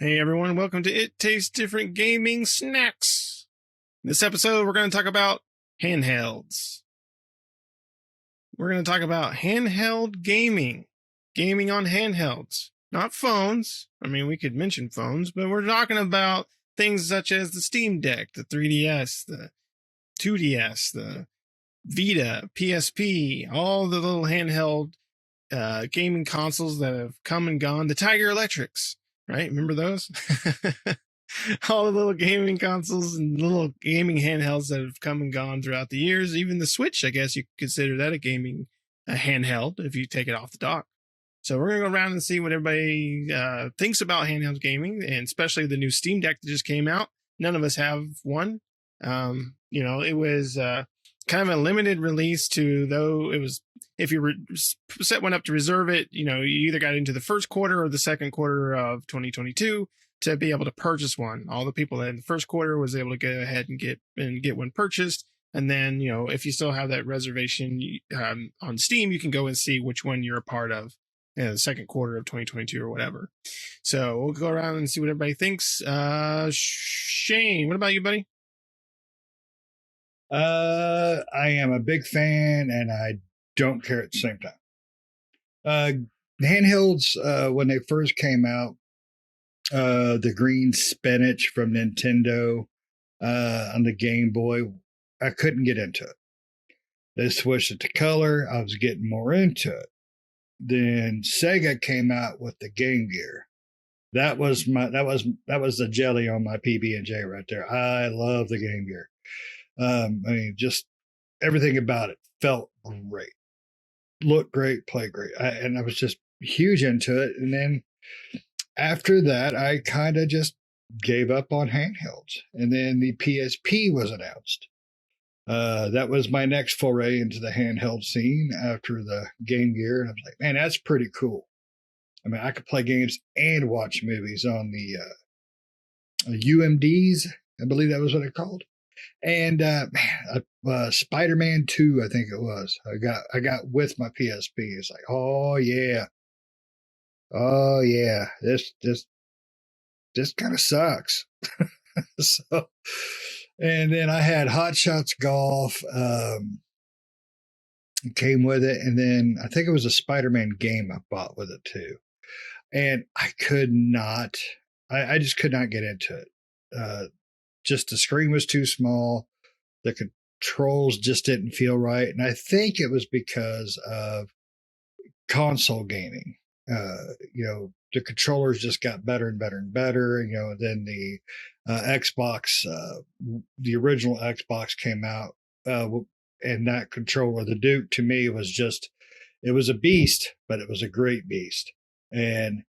Hey everyone, welcome to It Tastes Different Gaming Snacks. In this episode, we're going to talk about handhelds. We're going to talk about handheld gaming. Gaming on handhelds. Not phones. I mean, we could mention phones, but we're talking about things such as the Steam Deck, the 3DS, the 2DS, the Vita, PSP, all the little handheld gaming consoles that have come and gone. The Tiger Electrics. Right? Remember those? All the little gaming consoles and little gaming handhelds that have come and gone throughout the years. Even the Switch, I guess you could consider that a handheld if you take it off the dock. So we're going to go around and see what everybody thinks about handheld gaming, and especially the new Steam Deck that just came out. None of us have one. It was kind of a limited release if you set one up to reserve it, you either got into the first quarter or the second quarter of 2022 to be able to purchase one. All the people that in the first quarter was able to go ahead and get one purchased. And then, if you still have that reservation on Steam, you can go and see which one you're a part of the second quarter of 2022 or whatever. So we'll go around and see what everybody thinks. Shane, what about you, buddy? I am a big fan and I don't care at the same time. Handhelds, when they first came out, the green spinach from Nintendo on the Game Boy, I couldn't get into it. They switched it to color. I was getting more into it. Then Sega came out with the Game Gear. That was the jelly on my PB&J right there. I love the Game Gear. Just everything about it felt great, looked great, played great. And I was just huge into it. And then after that, I kind of just gave up on handhelds. And then the PSP was announced. That was my next foray into the handheld scene after the Game Gear. And I was like, man, that's pretty cool. I mean, I could play games and watch movies on the UMDs. I believe that was what it called. And Spider-Man 2, I think it was. I got with my PSP. It's like, oh yeah, this kind of sucks. So, and then I had Hot Shots Golf. Came with it, and then I think it was a Spider-Man game I bought with it too. And I could not. I just could not get into it. Just the screen was too small. The controls just didn't feel right. And I think it was because of console gaming. The controllers just got better and better and better. Then the Xbox, the original Xbox came out, and that controller, the Duke, to me it was a beast, but it was a great beast. And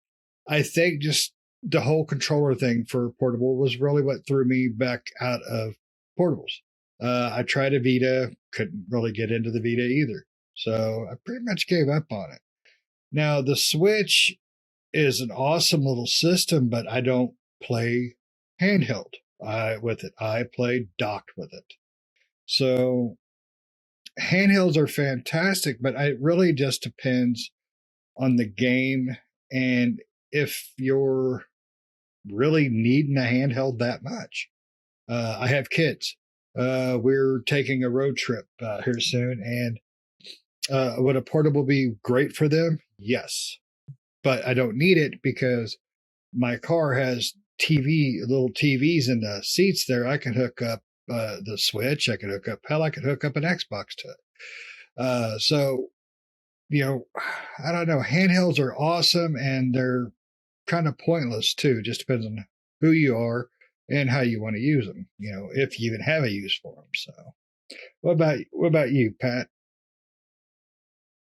I think just the whole controller thing for portable was really what threw me back out of portables. I tried a Vita, couldn't really get into the Vita either. So I pretty much gave up on it. Now, the Switch is an awesome little system, but I don't play handheld with it. I play docked with it. So handhelds are fantastic, but it really just depends on the game and if you're really needing a handheld that much. I have kids. We're taking a road trip here soon, and would a portable be great for them? Yes, but I don't need it because my car has little TVs in the seats there. I can hook up the Switch. I could hook up an Xbox to it. So, I don't know. Handhelds are awesome, and they're kind of pointless too. Just depends on who you are and how you want to use them, if you even have a use for them. So what about you, Pat?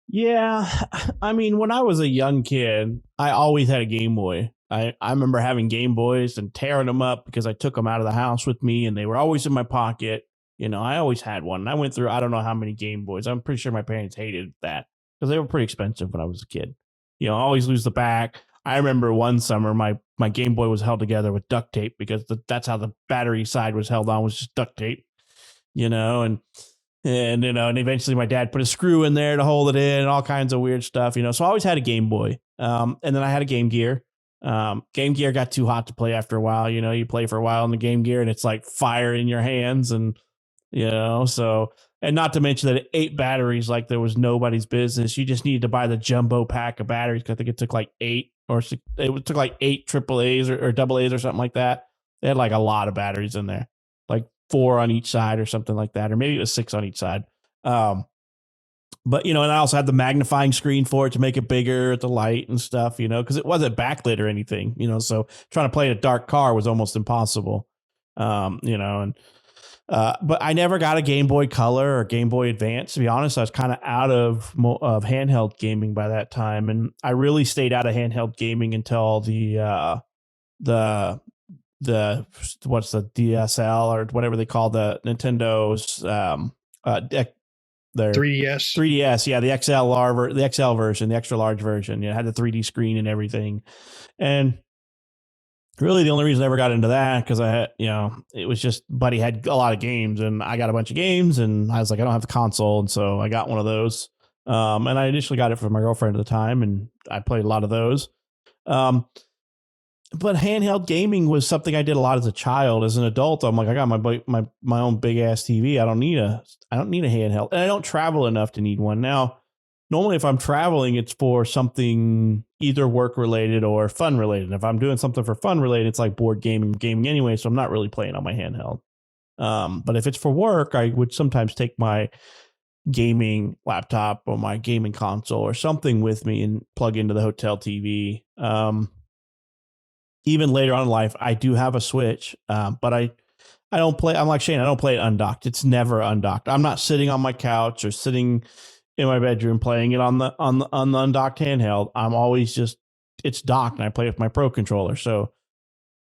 Yeah, I mean, when I was a young kid, I always had a Game Boy. I remember having Game Boys and tearing them up because I took them out of the house with me and they were always in my pocket. I always had one. And I went through, I don't know how many Game Boys. I'm pretty sure my parents hated that because they were pretty expensive when I was a kid. I always lose the back. I remember one summer my Game Boy was held together with duct tape because that's how the battery side was held on, was just duct tape, and eventually my dad put a screw in there to hold it in and all kinds of weird stuff, so I always had a Game Boy. And then I had a Game Gear. Game Gear got too hot to play after a while. You play for a while in the Game Gear and it's like fire in your hands, and so, and not to mention that it ate batteries like there was nobody's business. You just needed to buy the jumbo pack of batteries. I think it took like eight triple A's or double A's or something like that. They had like a lot of batteries in there, like 4 on each side or something like that, or maybe it was 6 on each side. But and I also had the magnifying screen for it to make it bigger at the light and stuff, because it wasn't backlit or anything, so trying to play in a dark car was almost impossible. But I never got a Game Boy Color or Game Boy Advance. To be honest, I was kind of out of handheld gaming by that time, and I really stayed out of handheld gaming until the what's the DSL or whatever they call the Nintendo's their 3DS, yeah, the XL version, the extra large version. It had the 3D screen and everything, and really the only reason I ever got into that because I had, it was just Buddy had a lot of games and I got a bunch of games, and I was like, I don't have the console, and so I got one of those. And I initially got it from my girlfriend at the time, and I played a lot of those. But handheld gaming was something I did a lot as a child. As an adult, I'm like, I got my own big ass TV. I don't need a handheld, and I don't travel enough to need one. Now, normally if I'm traveling, it's for something either work related or fun related. If I'm doing something for fun related, it's like board gaming anyway, so I'm not really playing on my handheld. But if it's for work, I would sometimes take my gaming laptop or my gaming console or something with me and plug into the hotel TV. Even later on in life, I do have a Switch, but I don't play. I'm like Shane. I don't play it undocked. It's never undocked. I'm not sitting on my couch or sitting in my bedroom playing it on the undocked handheld. I'm always it's docked, and I play with my Pro controller. So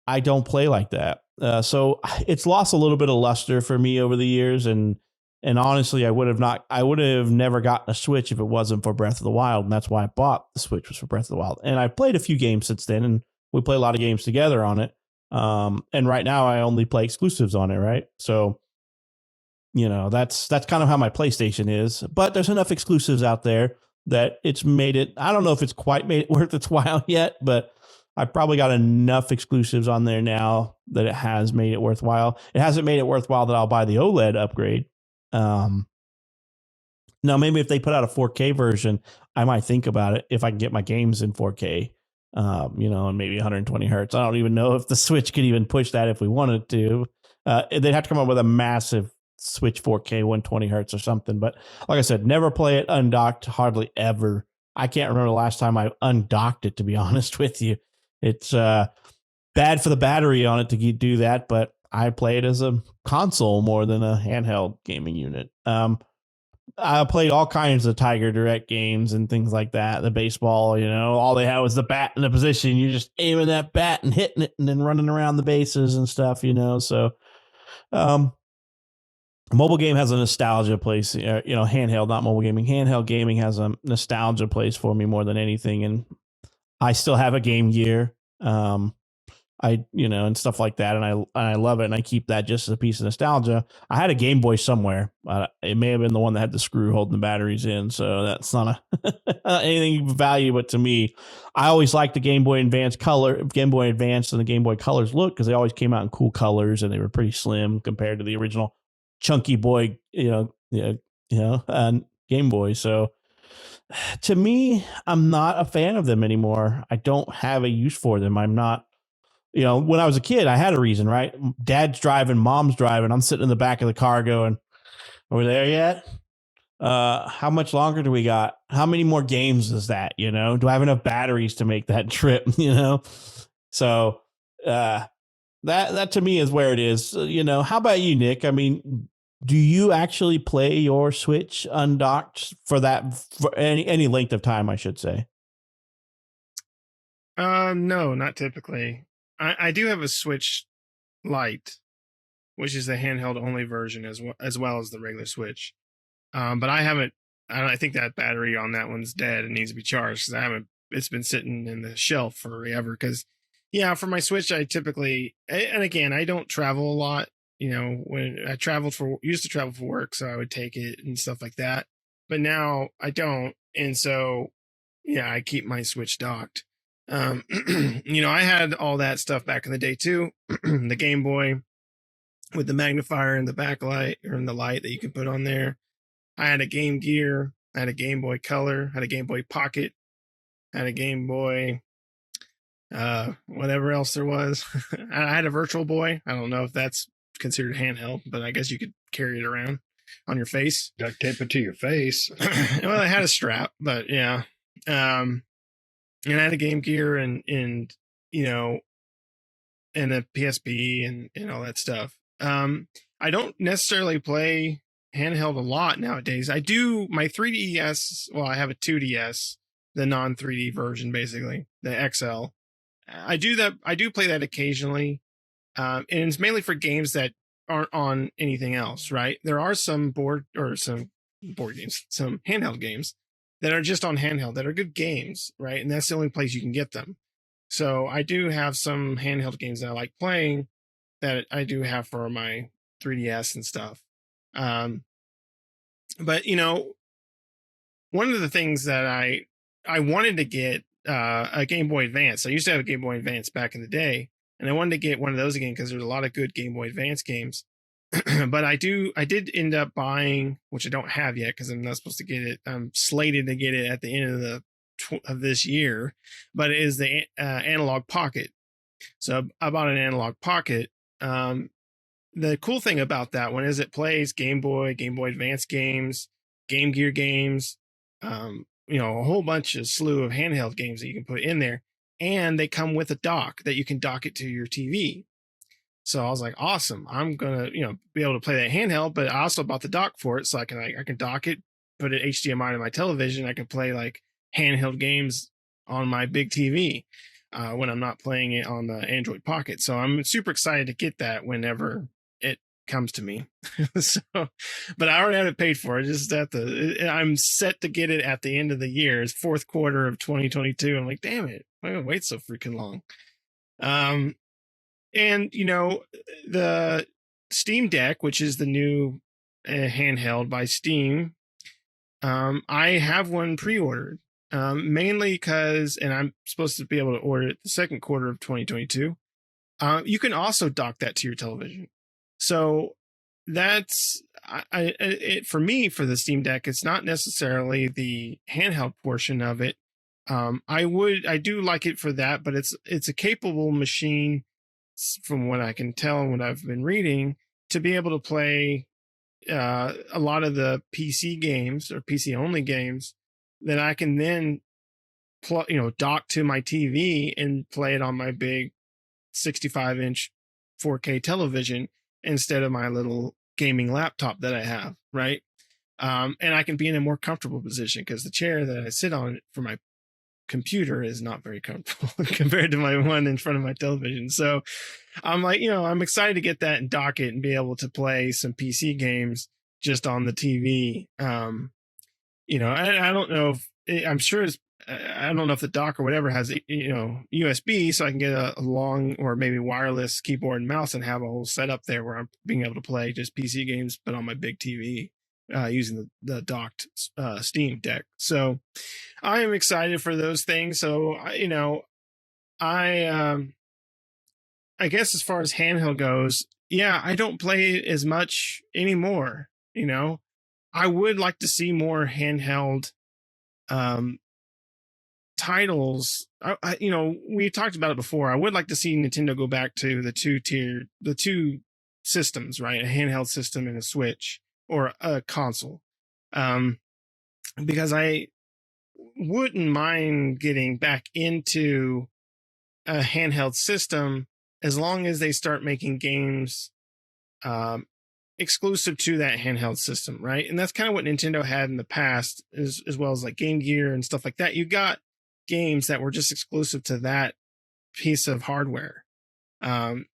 I don't play like that. So it's lost a little bit of luster for me over the years, and honestly, I would have never gotten a Switch if it wasn't for Breath of the Wild, and that's why I bought the Switch, was for Breath of the Wild. And I've played a few games since then, and we play a lot of games together on it. And right now I only play exclusives on it, right? So, that's kind of how my PlayStation is. But there's enough exclusives out there that it's made it. I don't know if it's quite made it worth its while yet, but I've probably got enough exclusives on there now that it has made it worthwhile. It hasn't made it worthwhile that I'll buy the OLED upgrade. Now, maybe if they put out a 4K version, I might think about it if I can get my games in 4K. And maybe 120 hertz. I don't even know if the Switch could even push that if we wanted to. They'd have to come up with a massive Switch 4K 120 hertz or something. But like I said, never play it undocked, hardly ever. I can't remember the last time I undocked it, to be honest with you. It's bad for the battery on it to do that, but I play it as a console more than a handheld gaming unit. I played all kinds of Tiger Direct games and things like that. The baseball, all they had was the bat in the position. You're just aiming that bat and hitting it and then running around the bases and stuff, So, mobile game has a nostalgia place, handheld, not mobile gaming. Handheld gaming has a nostalgia place for me more than anything. And I still have a Game Gear. And stuff like that. And I love it. And I keep that just as a piece of nostalgia. I had a Game Boy somewhere. It may have been the one that had the screw holding the batteries in. So that's not anything of value. But to me, I always liked the Game Boy Advance and the Game Boy Colors look, because they always came out in cool colors and they were pretty slim compared to the original chunky boy, and Game Boy. So to me, I'm not a fan of them anymore. I don't have a use for them. I'm not. When I was a kid, I had a reason, right? Dad's driving, mom's driving. I'm sitting in the back of the car going, are we there yet? How much longer do we got? How many more games is that? Do I have enough batteries to make that trip? So that to me is where it is. How about you, Nick? I mean, do you actually play your Switch undocked for any length of time, I should say? No, not typically. I do have a Switch Lite, which is the handheld only version as well as the regular Switch. But I think that battery on that one's dead and needs to be charged, because it's been sitting in the shelf forever. Because for my Switch, I typically, and again, I don't travel a lot. When I used to travel for work, so I would take it and stuff like that. But now I don't. And so, I keep my Switch docked. I had all that stuff back in the day too. The Game Boy with the magnifier and the backlight or in the light that you can put on there. I had a Game Gear. I had a Game Boy Color. Had a Game Boy Pocket. Had a Game Boy. Whatever else there was. I had a Virtual Boy. I don't know if that's considered handheld, but I guess you could carry it around on your face. Duct tape it to your face. Well, I had a strap, but yeah. And I had a Game Gear and and a PSP and all that stuff. I don't necessarily play handheld a lot nowadays. I do my 3DS. Well, I have a 2DS, the non 3D version, basically the XL. I do that. I do play that occasionally, and it's mainly for games that aren't on anything else. Right? There are some board games, some handheld games that are just on handheld that are good games, right? And that's the only place you can get them. So I do have some handheld games that I like playing that I do have for my 3DS and stuff. But one of the things that I wanted to get a Game Boy Advance. I used to have a Game Boy Advance back in the day, and I wanted to get one of those again because there's a lot of good Game Boy Advance games. But I did end up buying, which I don't have yet because I'm not supposed to get it. I'm slated to get it at the end of this year, but it is the Analog Pocket. So I bought an Analog Pocket. The cool thing about that one is it plays Game Boy Advance games, Game Gear games, a whole bunch of slew of handheld games that you can put in there, and they come with a dock that you can dock it to your TV. So I was like, awesome. I'm gonna, be able to play that handheld, but I also bought the dock for it, so I can dock it, put it HDMI to my television. I can play like handheld games on my big TV when I'm not playing it on the Android Pocket. So I'm super excited to get that whenever it comes to me. But I already have it paid for. Just I'm set to get it at the end of the year. It's fourth quarter of 2022. I'm like, damn it, why do I wait so freaking long? And the Steam Deck, which is the new handheld by Steam, I have one pre-ordered, mainly because, and I'm supposed to be able to order it the second quarter of 2022. You can also dock that to your television. So that's it for me. For the Steam Deck, it's not necessarily the handheld portion of it. I do like it for that, but it's a capable machine, from what I can tell and what I've been reading, to be able to play a lot of the PC games or PC only games that I can then dock to my TV and play it on my big 65-inch 4K television instead of my little gaming laptop that I have, right? And I can be in a more comfortable position because the chair that I sit on for my computer is not very comfortable compared to my one in front of my television. So I'm like, I'm excited to get that and dock it and be able to play some PC games just on the TV. I don't know if I'm sure I don't know if the dock or whatever has, USB, so I can get a long or maybe wireless keyboard and mouse and have a whole setup there where I'm being able to play just PC games, but on my big TV, using the docked Steam Deck. So I am excited for those things. So, I guess as far as handheld goes, yeah, I don't play it as much anymore. I would like to see more handheld titles. We talked about it before. I would like to see Nintendo go back to the two systems, right? A handheld system and a Switch or a console. Because I wouldn't mind getting back into a handheld system as long as they start making games exclusive to that handheld system, right? And that's kind of what Nintendo had in the past, as well as like Game Gear and stuff like that. You got games that were just exclusive to that piece of hardware.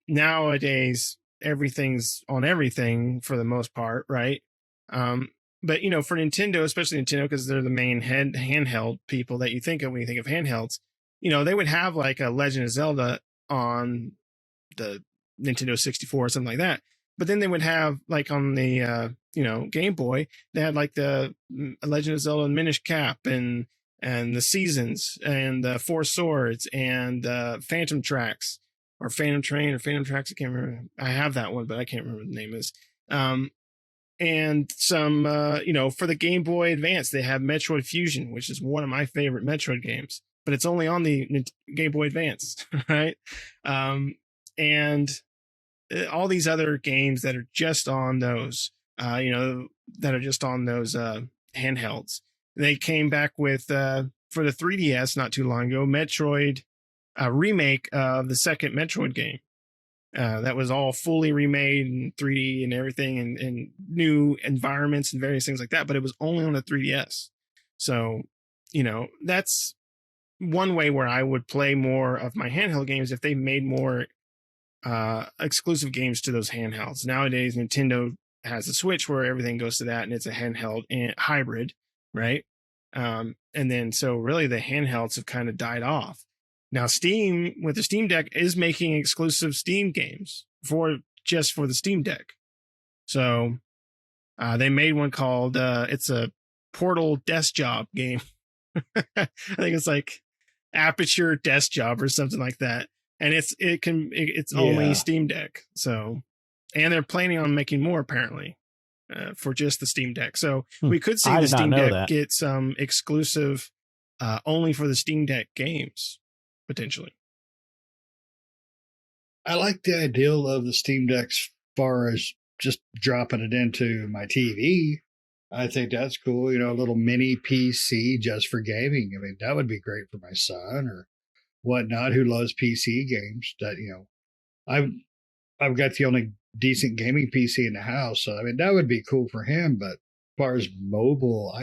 Nowadays, everything's on everything for the most part, right? But for Nintendo, especially Nintendo, because they're the main handheld people that you think of when you think of handhelds, they would have like a Legend of Zelda on the Nintendo 64 or something like that. But then they would have like on the Game Boy, they had like the Legend of Zelda Minish Cap and and the Seasons and Four Swords and Phantom Tracks or Phantom Train or Phantom Tracks. I can't remember. I have that one, but I can't remember what the name is. And some, for the Game Boy Advance, they have Metroid Fusion, which is one of my favorite Metroid games, but it's only on the Game Boy Advance, right? And all these other games that are just on those, handhelds. They came back with, for the 3DS not too long ago, Metroid, a remake of the second Metroid game. That was all fully remade in 3D and everything, and new environments and various things like that, but it was only on the 3DS. So, that's one way where I would play more of my handheld games if they made more exclusive games to those handhelds. Nowadays, Nintendo has a Switch where everything goes to that, and it's a handheld and hybrid, right? And then so really the handhelds have kind of died off. Now, Steam with the Steam Deck is making exclusive Steam games for the Steam Deck. So they made one called it's a Portal Desk Job game. I think it's like Aperture Desk Job or something like that. And it's only Steam Deck. So, and they're planning on making more apparently for just the Steam Deck. So we could see the Steam Deck get some exclusive only for the Steam Deck games. Potentially. I like the ideal of the Steam Deck as far as just dropping it into my TV. I think that's cool. A little mini PC just for gaming. I mean, that would be great for my son or whatnot who loves PC games. That, I've got the only decent gaming PC in the house. So, I mean, that would be cool for him. But as far as mobile,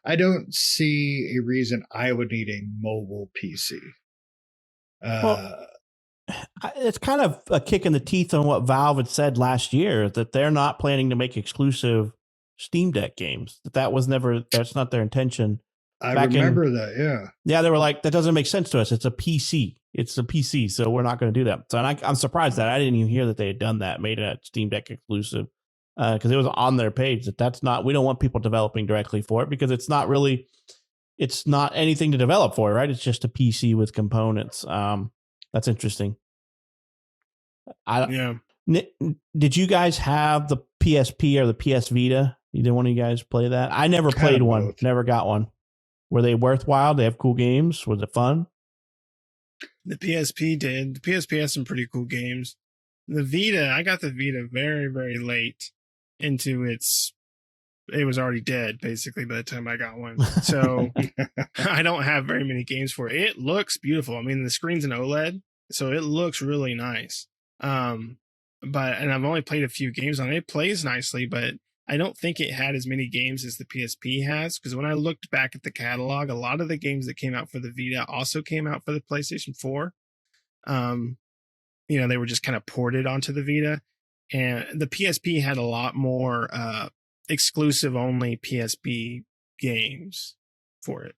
I don't see a reason I would need a mobile PC. It's kind of a kick in the teeth on what Valve had said last year, that they're not planning to make exclusive Steam Deck games. That's not their intention. I remember that, yeah. Yeah, they were like, that doesn't make sense to us. It's a PC, so we're not going to do that. So I'm surprised that I didn't even hear that they had done that, made a Steam Deck exclusive. Because it was on their page we don't want people developing directly for it because it's not anything to develop for, right? It's just a PC with components. That's interesting. Did you guys have the PSP or the PS Vita? Either one of you guys play that? I never played one. Both. Never got one. Were they worthwhile? They have cool games. Was it fun? The PSP did. The PSP has some pretty cool games. The Vita, I got the Vita very, very late into it was already dead basically by the time I got one. So I don't have very many games for it. It looks beautiful. I mean, the screen's an OLED, so it looks really nice. And I've only played a few games on it. It plays nicely, but I don't think it had as many games as the PSP has, because when I looked back at the catalog, a lot of the games that came out for the Vita also came out for the PlayStation 4. They were just kind of ported onto the Vita. And the PSP had a lot more exclusive only PSP games for it.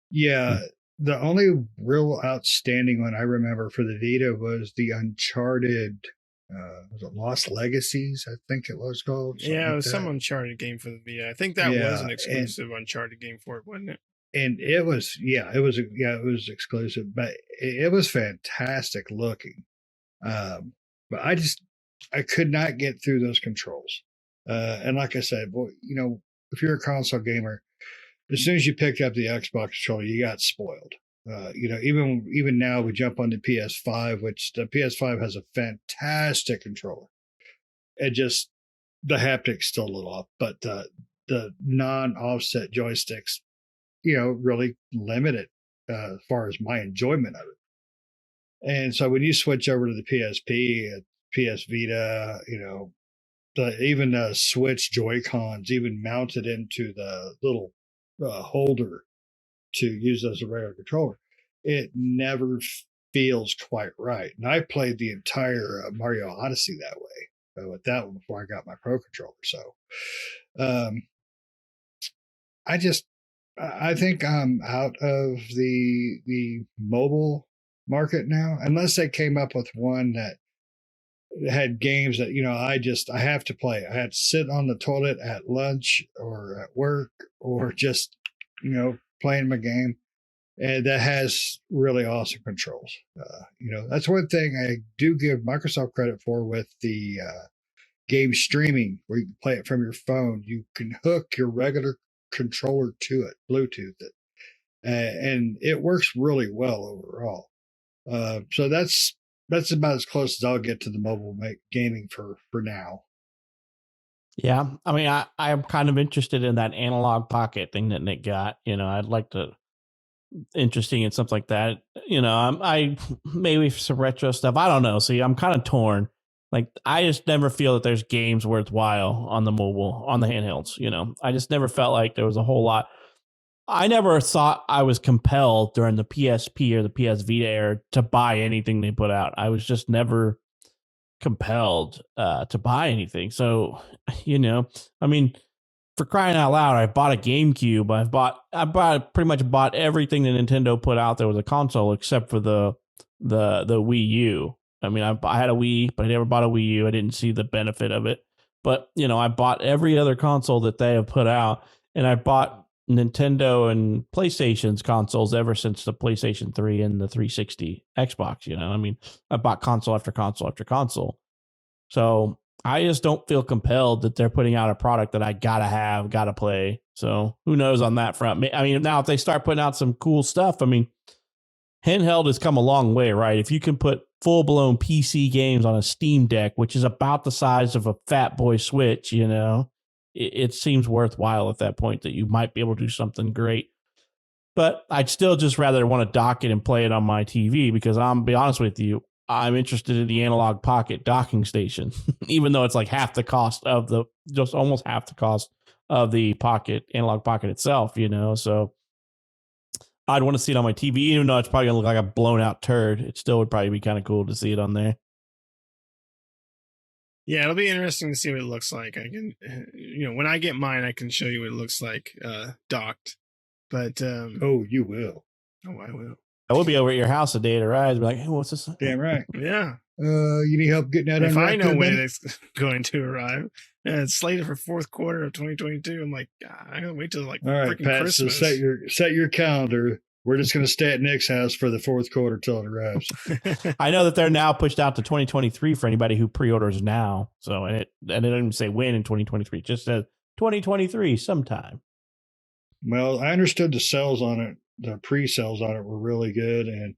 Yeah, the only real outstanding one I remember for the Vita was the Uncharted, was it Lost Legacies? I think it was called. Yeah, it was some Uncharted game for the Vita. I think that was an exclusive Uncharted game for it, wasn't it? And it was exclusive, but it was fantastic looking. But I could not get through those controls. And like I said, boy, if you're a console gamer, as soon as you picked up the Xbox controller, you got spoiled. Even now we jump on the PS5, which the PS5 has a fantastic controller. It just, the haptics still a little off, but the non-offset joysticks, really limit it as far as my enjoyment of it. And so when you switch over to the PSP, PS Vita, even the Switch Joy-Cons even mounted into the little holder to use as a regular controller, it never feels quite right. And I played the entire Mario Odyssey that way with that one before I got my Pro controller. So I think I'm out of the mobile market now, unless they came up with one that had games that I have to play. I had to sit on the toilet at lunch or at work or just playing my game, and that has really awesome controls. That's one thing I do give Microsoft credit for with the game streaming, where you can play it from your phone. You can hook your regular controller to it, Bluetooth it, and it works really well overall. So that's about as close as I'll get to the mobile gaming for now. Yeah, I mean, I'm kind of interested in that analog pocket thing that Nick got. I'd like to interesting in something like that. I maybe some retro stuff. I don't know. See, I'm kind of torn. Like, I just never feel that there's games worthwhile on the handhelds. I just never felt like there was a whole lot. I never thought I was compelled during the PSP or the PS Vita era to buy anything they put out. I was just never compelled to buy anything. So, I mean, for crying out loud, I bought a GameCube. I pretty much bought everything that Nintendo put out there was a console except for the Wii U. I mean, I had a Wii, but I never bought a Wii U. I didn't see the benefit of it. But, I bought every other console that they have put out, and I bought Nintendo and PlayStation's consoles ever since the PlayStation 3 and the 360 Xbox. I mean, I bought console after console after console. So I just don't feel compelled that they're putting out a product that I gotta play. So who knows on that front? I mean, now if they start putting out some cool stuff, I mean, handheld has come a long way, right? If you can put full blown PC games on a Steam Deck, which is about the size of a Fat Boy Switch, it seems worthwhile at that point that you might be able to do something great. But I'd still just rather want to dock it and play it on my TV, because I'm be honest with you, I'm interested in the analog pocket docking station, even though it's like almost half the cost of the analog pocket itself, so I'd want to see it on my TV, even though it's probably gonna look like a blown out turd. It still would probably be kind of cool to see it on there. Yeah, it'll be interesting to see what it looks like. I can, when I get mine, I can show you what it looks like docked. But you will. Oh, I will. I will be over at your house the day it arrives. Be like, hey, what's this? Damn right. Yeah. You need help getting that? If I know when it's going to arrive, it's slated for fourth quarter of 2022. I'm like, I gotta wait till all right, Pat. Christmas. So set your calendar. We're just going to stay at Nick's house for the fourth quarter till it arrives. I know that they're now pushed out to 2023 for anybody who pre-orders now. So, and it didn't even say when in 2023, it just says 2023 sometime. Well, I understood the sales on it, the pre-sales on it were really good, and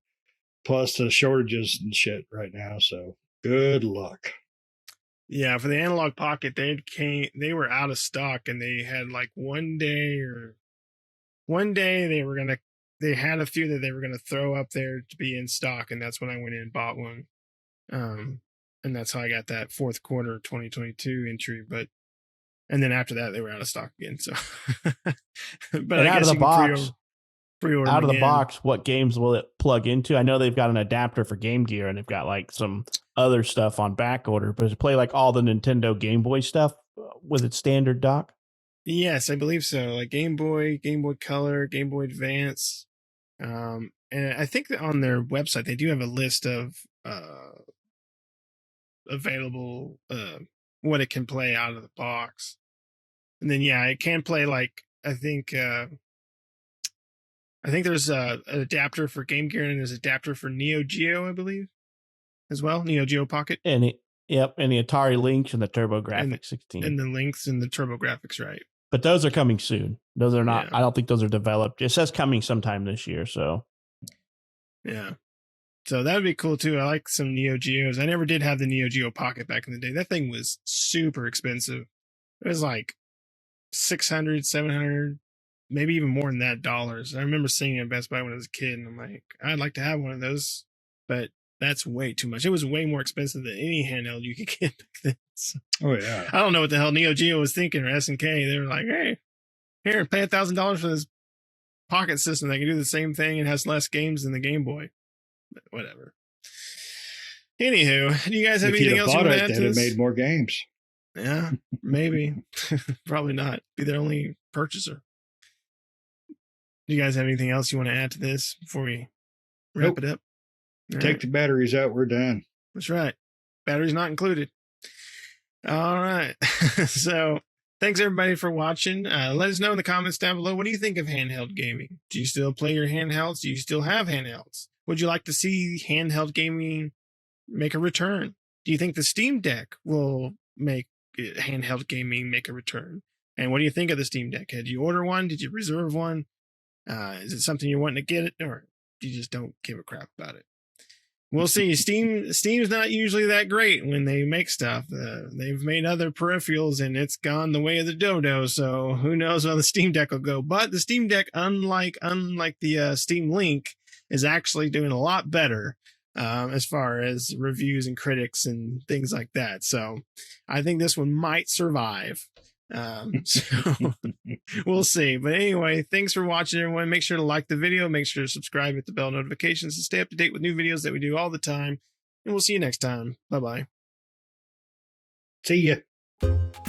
plus the shortages and shit right now. So good luck. Yeah, for the analog pocket, they were out of stock, and they had like one day they had a few that they were going to throw up there to be in stock, and that's when I went in and bought one. And that's how I got that fourth quarter 2022 entry. And then after that, they were out of stock again. So, but out of the box, pre-order out of the box, what games will it plug into? I know they've got an adapter for Game Gear, and they've got like some other stuff on back order, but does it play like all the Nintendo Game Boy stuff with its standard dock? Yes, I believe so. Like Game Boy, Game Boy Color, Game Boy Advance. And I think that on their website, they do have a list of available what it can play out of the box. And then, yeah, it can play like, I think there's an adapter for Game Gear, and there's an adapter for Neo Geo, I believe, as well. Neo Geo Pocket. And the Atari Lynx and the TurboGrafx 16. And the Lynx and the TurboGrafx, right. But those are coming soon. Those are not, yeah. I don't think those are developed. It says coming sometime this year, so. Yeah. So that would be cool too. I like some Neo Geos. I never did have the Neo Geo Pocket back in the day. That thing was super expensive. It was like $600, $700, maybe even more than that dollars. I remember seeing it at Best Buy when I was a kid, and I'm like, I'd like to have one of those, but that's way too much. It was way more expensive than any handheld you could get back then. So, oh yeah. I don't know what the hell Neo Geo was thinking, or SNK. They were like, hey, here, pay $1,000 for this pocket system that can do the same thing and has less games than the Game Boy. But whatever. Anywho, do you guys have anything else you want to add to this? It made more games. Yeah, maybe. Probably not. Be their only purchaser. Do you guys have anything else you want to add to this before we wrap it up? Take the batteries out. We're done. That's right. Batteries not included. All right. So Thanks everybody for watching. Let us know in the comments down below. What do you think of handheld gaming? Do you still play your handhelds? Do you still have handhelds? Would you like to see handheld gaming make a return? Do you think the Steam Deck will make handheld gaming make a return? And what do you think of the Steam Deck? Did you order one? Did you reserve one? Is it something you're wanting to get it, or you just don't give a crap about it? We'll see. Steam's not usually that great when they make stuff. They've made other peripherals and it's gone the way of the dodo. So who knows where the Steam Deck will go? But the Steam Deck, unlike the Steam Link, is actually doing a lot better as far as reviews and critics and things like that. So I think this one might survive. So we'll see. But anyway, thanks for watching, everyone. Make sure to like the video, make sure to subscribe, hit the bell notifications to stay up to date with new videos that we do all the time, and we'll see you next time. Bye bye. See ya.